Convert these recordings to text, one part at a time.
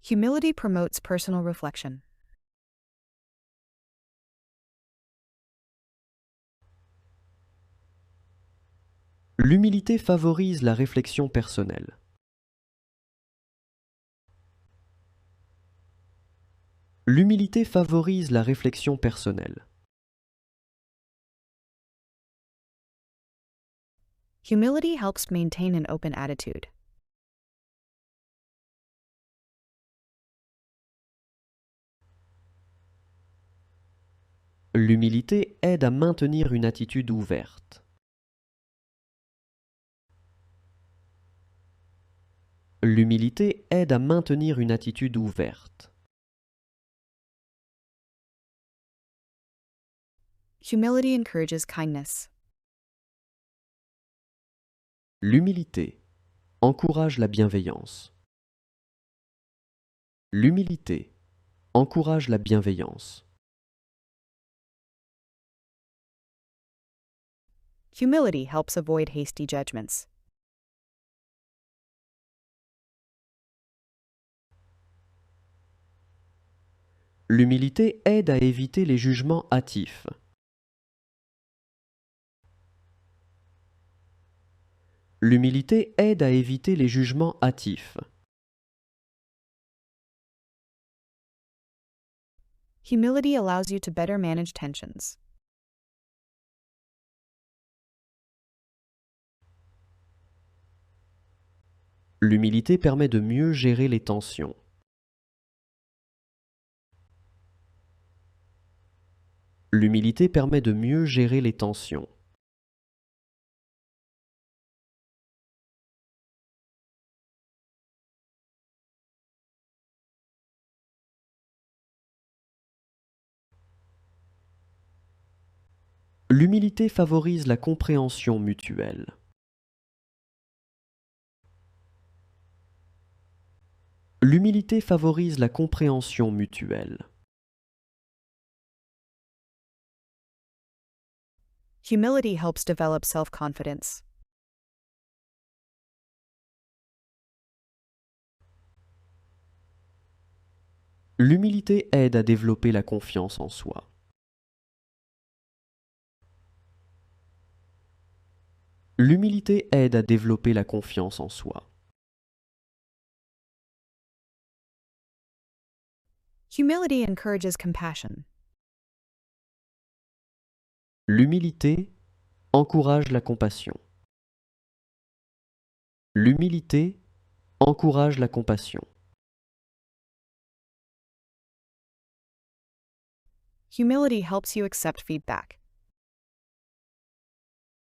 Humility promotes personal reflection. L'humilité favorise la réflexion personnelle. L'humilité favorise la réflexion personnelle. Humility helps maintain an open attitude. L'humilité aide à maintenir une attitude ouverte. L'humilité aide à maintenir une attitude ouverte. Humility encourages kindness. L'humilité encourage la bienveillance. L'humilité encourage la bienveillance. Humility helps avoid hasty judgments. L'humilité aide à éviter les jugements hâtifs. L'humilité aide à éviter les jugements hâtifs. Humility allows you to better manage tensions. L'humilité permet de mieux gérer les tensions. L'humilité permet de mieux gérer les tensions. L'humilité favorise la compréhension mutuelle. L'humilité favorise la compréhension mutuelle. Humility helps develop self-confidence. L'humilité aide à développer la confiance en soi. L'humilité aide à développer la confiance en soi. Humility encourages compassion. L'humilité encourage la compassion. L'humilité encourage la compassion. Humility helps you accept feedback.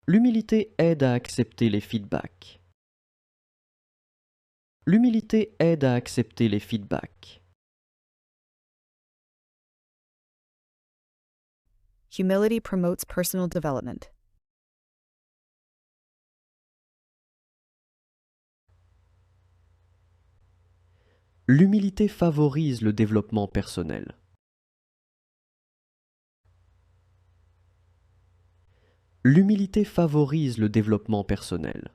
L'humilité aide à accepter les feedbacks. L'humilité aide à accepter les feedbacks. Humility promotes personal development. L'humilité favorise le développement personnel. L'humilité favorise le développement personnel.